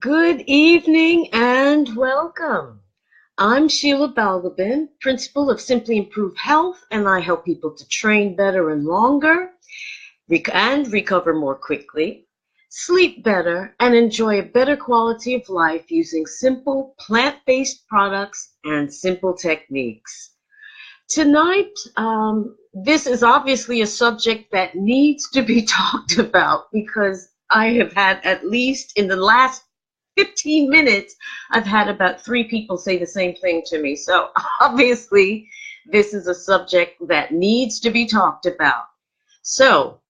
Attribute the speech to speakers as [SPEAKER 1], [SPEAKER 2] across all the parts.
[SPEAKER 1] Good evening and welcome. I'm Sheila Balgobin, principal of Simply Improve Health, and I help people to train better and longer, and recover more quickly, sleep better, and enjoy a better quality of life using simple plant-based products and simple techniques. Tonight, this is obviously a subject that needs to be talked about because I have had, at least in the last 15 minutes, I've had about 3 people say the same thing to me. So obviously, this is a subject that needs to be talked about. So,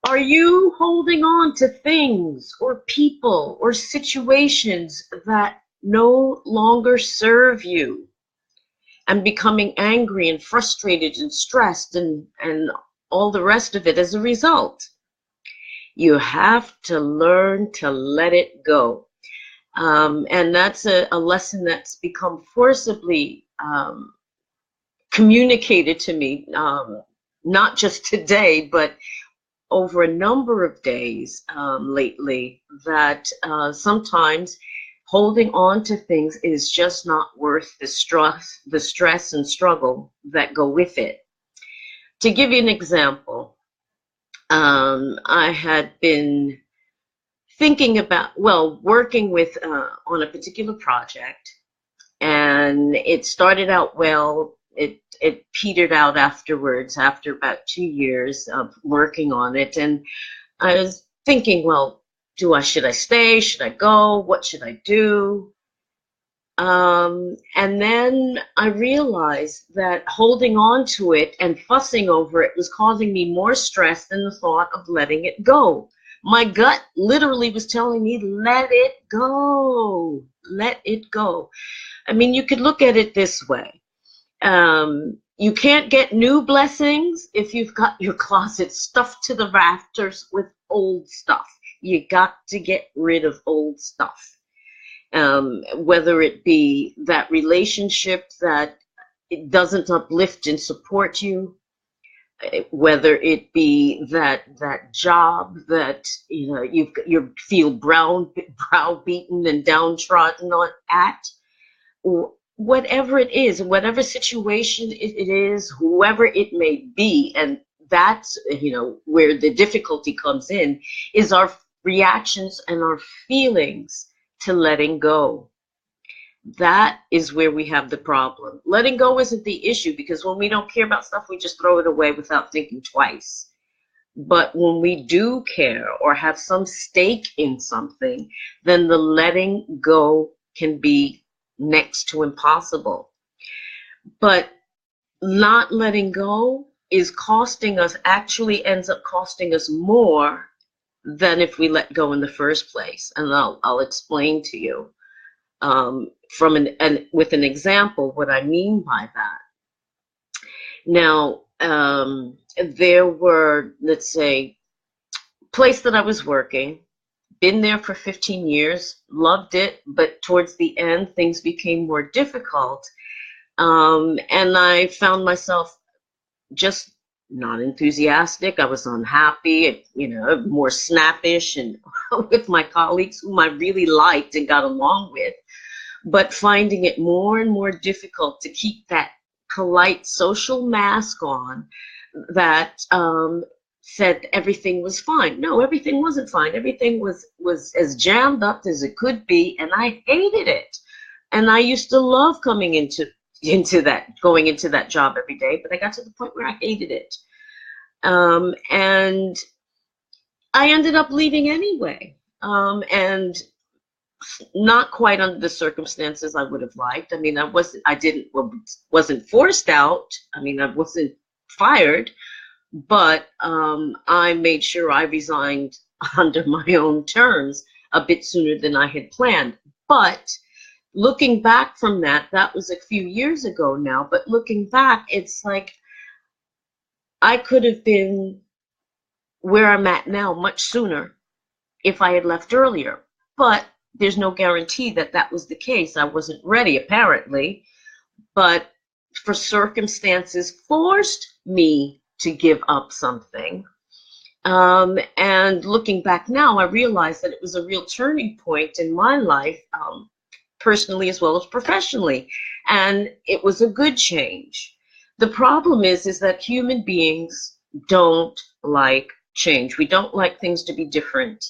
[SPEAKER 1] are you holding on to things or people or situations that no longer serve you and becoming angry and frustrated and stressed and all the rest of it as a result? You have to learn to let it go. And that's a lesson that's become forcibly communicated to me, not just today, but over a number of days lately, that sometimes holding on to things is just not worth the stress and struggle that go with it. To give you an example, I had been thinking about, well, working with on a particular project, and it started out well. It petered out afterwards after about 2 years of working on it, and I was thinking, well, should I stay? Should I go? What should I do? And then I realized that holding on to it and fussing over it was causing me more stress than the thought of letting it go. My gut literally was telling me, let it go, let it go. I mean, you could look at it this way. You can't get new blessings if you've got your closet stuffed to the rafters with old stuff. You got to get rid of old stuff. Whether it be that relationship that it doesn't uplift and support you, whether it be that job that you feel browbeaten and downtrodden on at, or whatever it is, whatever situation it is, whoever it may be, and that's where the difficulty comes in, is our reactions and our feelings to letting go. That is where we have the problem. Letting go isn't the issue, because when we don't care about stuff, we just throw it away without thinking twice. But when we do care or have some stake in something, then the letting go can be next to impossible. But not letting go is costing us, actually ends up costing us more than if we let go in the first place. And I'll explain to you from with an example what I mean by that. Now, there were, let's say, place that I was working, been there for 15 years, loved it, but towards the end, things became more difficult. And I found myself just not enthusiastic. I was unhappy, more snappish, and with my colleagues whom I really liked and got along with, but finding it more and more difficult to keep that polite social mask on that said everything was fine. No, everything wasn't fine. Everything was as jammed up as it could be, and I hated it. And I used to love going into that job every day, but I got to the point where I hated it. And I ended up leaving anyway. And not quite under the circumstances I would have liked. I mean, wasn't forced out. I mean, I wasn't fired, but I made sure I resigned under my own terms a bit sooner than I had planned. But looking back from that was a few years ago now, but looking back, it's like I could have been where I'm at now much sooner if I had left earlier. But there's no guarantee that that was the case. I wasn't ready, apparently, but for circumstances forced me to give up something. And looking back now, I realized that it was a real turning point in my life, personally as well as professionally. And it was a good change. The problem is that human beings don't like change. We don't like things to be different,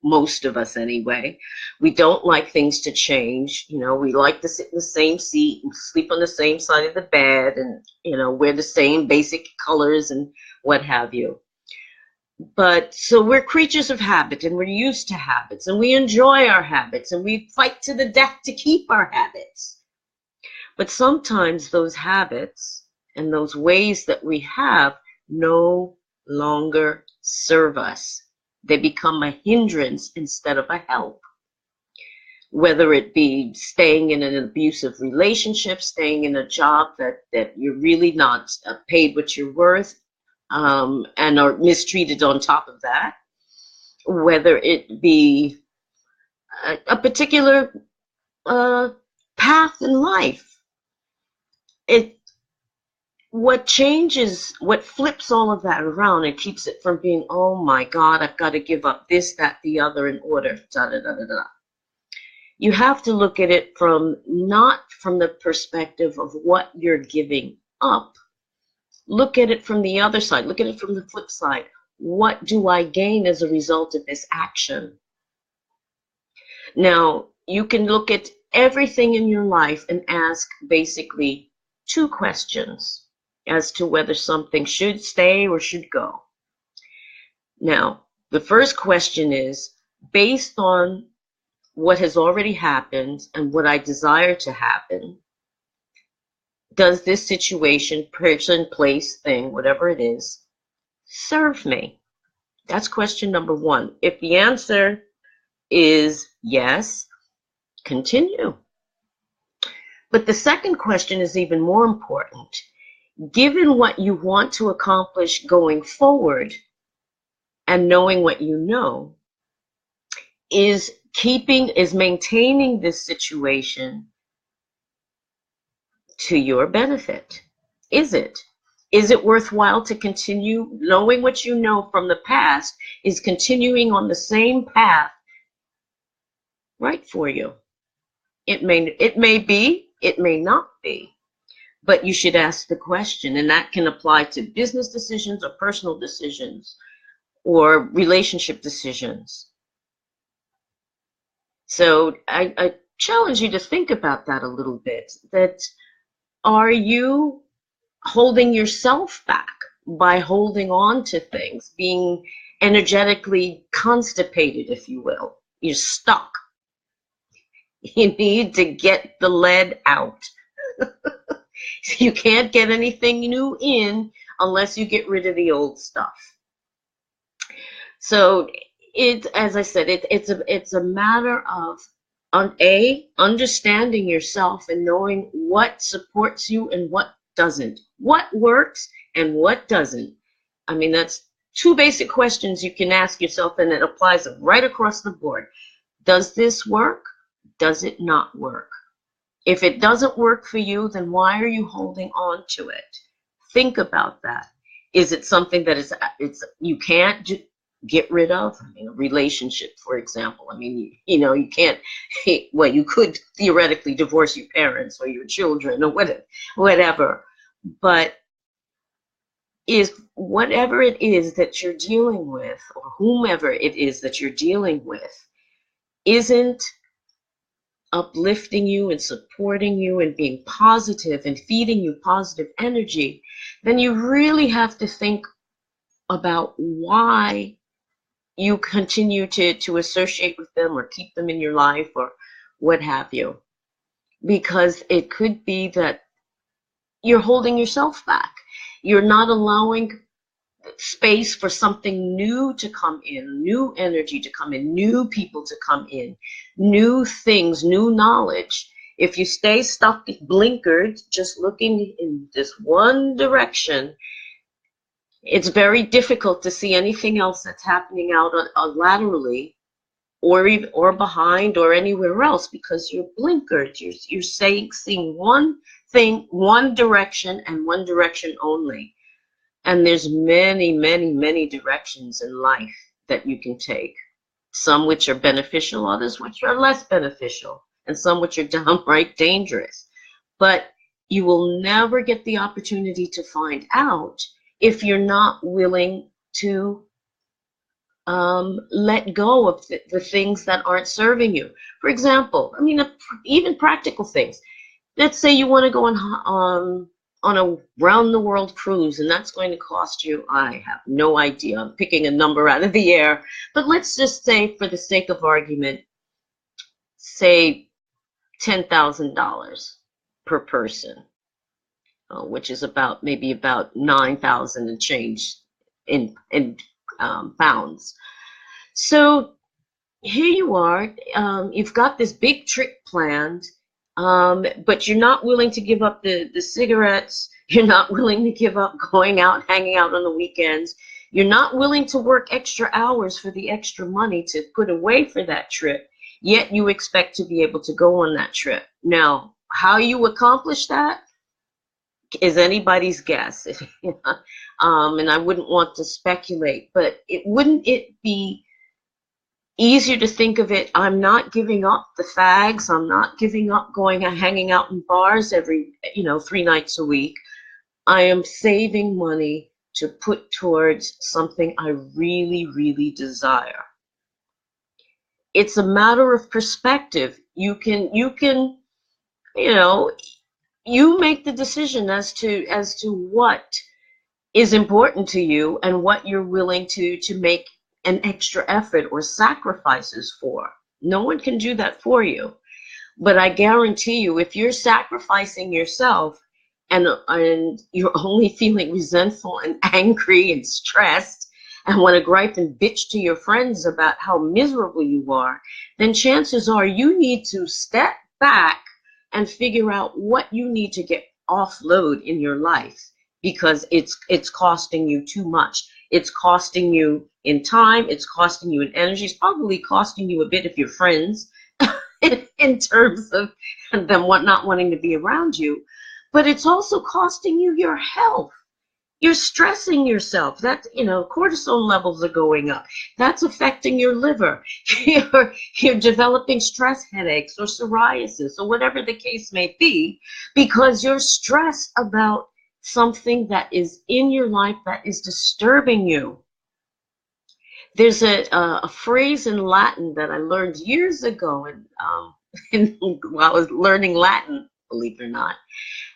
[SPEAKER 1] most of us anyway. We don't like things to change. You know, we like to sit in the same seat and sleep on the same side of the bed and, you know, wear the same basic colors and what have you. But so we're creatures of habit and we're used to habits and we enjoy our habits and we fight to the death to keep our habits. But sometimes those habits and those ways that we have no longer serve us. They become a hindrance instead of a help. Whether it be staying in an abusive relationship, staying in a job that you're really not paid what you're worth, and are mistreated on top of that, whether it be a particular path in life. What changes, what flips all of that around and keeps it from being, oh my God, I've got to give up this, that, the other in order, da da da da da. You have to look at it from not from the perspective of what you're giving up. Look at it from the other side. Look at it from the flip side. What do I gain as a result of this action? Now, you can look at everything in your life and ask basically two questions as to whether something should stay or should go. Now, the first question is, based on what has already happened and what I desire to happen, does this situation, person, place, thing, whatever it is, serve me? That's question number one. If the answer is yes, continue. But the second question is even more important. Given what you want to accomplish going forward and knowing what you know, is maintaining this situation to your benefit? Is it? Is it worthwhile to continue knowing what you know from the past? Is continuing on the same path right for you? It may be, it may not be, but you should ask the question, and that can apply to business decisions or personal decisions or relationship decisions. So I challenge you to think about that a little bit, that are you holding yourself back by holding on to things, being energetically constipated, if you will? You're stuck. You need to get the lead out. You can't get anything new in unless you get rid of the old stuff. So as I said, it's a matter of understanding yourself and knowing what supports you and what doesn't, what works and what doesn't. I mean, that's two basic questions you can ask yourself, and it applies right across the board. Does this work? Does it not work? If it doesn't work for you, then why are you holding on to it? Think about that. Is it something that you can't get rid of? I mean, a relationship, for example. I mean, you can't, well, you could theoretically divorce your parents or your children or whatever, but is whatever it is that you're dealing with, or whomever it is that you're dealing with, isn't uplifting you and supporting you and being positive and feeding you positive energy, then you really have to think about why you continue to associate with them or keep them in your life or what have you. Because it could be that you're holding yourself back. You're not allowing space for something new to come in, new energy to come in, new people to come in, new things, new knowledge. If you stay stuck, blinkered, just looking in this one direction, it's very difficult to see anything else that's happening out laterally or behind or anywhere else, because you're blinkered. You're seeing one thing, one direction, and one direction only. And there's many, many, many directions in life that you can take. Some which are beneficial, others which are less beneficial, and some which are downright dangerous. But you will never get the opportunity to find out if you're not willing to let go of the things that aren't serving you. For example, I mean, even practical things. Let's say you want to go on a round the world cruise, and that's going to cost you, I have no idea, I'm picking a number out of the air, but let's just say, for the sake of argument, say $10,000 per person, which is maybe about 9,000 and change in pounds. So here you are, you've got this big trip planned, but you're not willing to give up the cigarettes. You're not willing to give up going out, hanging out on the weekends. You're not willing to work extra hours for the extra money to put away for that trip, yet you expect to be able to go on that trip. Now, how you accomplish that is anybody's guess. And I wouldn't want to speculate, but wouldn't it be easier to think of it, I'm not giving up the fags, I'm not giving up going and hanging out in bars every, 3 nights a week. I am saving money to put towards something I really, really desire. It's a matter of perspective. You make the decision as to what is important to you and what you're willing to make an extra effort or sacrifices for. No one can do that for you. But I guarantee you, if you're sacrificing yourself and you're only feeling resentful and angry and stressed and want to gripe and bitch to your friends about how miserable you are, then chances are you need to step back and figure out what you need to get offload in your life, because it's costing you too much. It's costing you in time, it's costing you in energy, it's probably costing you a bit of your friends in terms of them not wanting to be around you, but it's also costing you your health. You're stressing yourself. That, cortisol levels are going up. That's affecting your liver. You're developing stress headaches or psoriasis or whatever the case may be, because you're stressed about something that is in your life that is disturbing you. There's a phrase in Latin that I learned years ago, while I was learning Latin, believe it or not.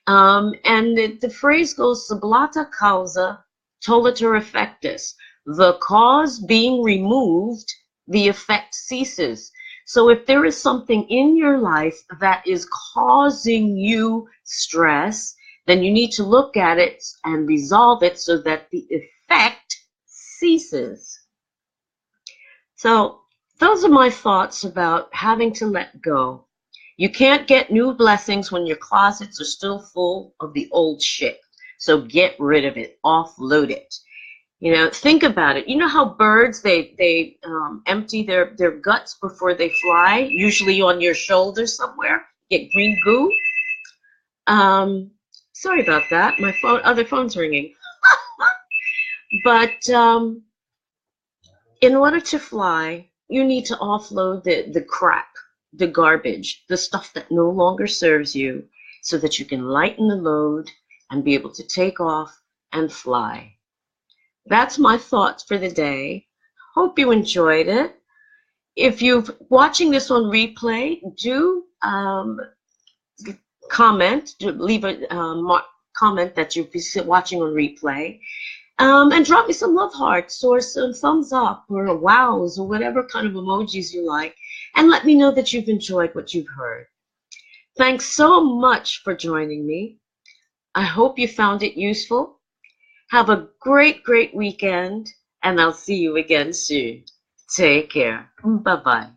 [SPEAKER 1] And the phrase goes, sublata causa tollitur effectus. The cause being removed, the effect ceases. So if there is something in your life that is causing you stress, then you need to look at it and resolve it so that the effect ceases. So those are my thoughts about having to let go. You can't get new blessings when your closets are still full of the old shit. So get rid of it, offload it. Think about it. You know how birds, they empty their guts before they fly, usually on your shoulder somewhere, get green goo. Sorry about that. My other phone's ringing. But in order to fly, you need to offload the crap, the garbage, the stuff that no longer serves you, so that you can lighten the load and be able to take off and fly. That's my thoughts for the day. Hope you enjoyed it. If you're watching this on replay, do comment, leave a comment that you're watching on replay. And drop me some love hearts or some thumbs up or wows or whatever kind of emojis you like, and let me know that you've enjoyed what you've heard. Thanks so much for joining me. I hope you found it useful. Have a great, great weekend, and I'll see you again soon. Take care. Bye-bye.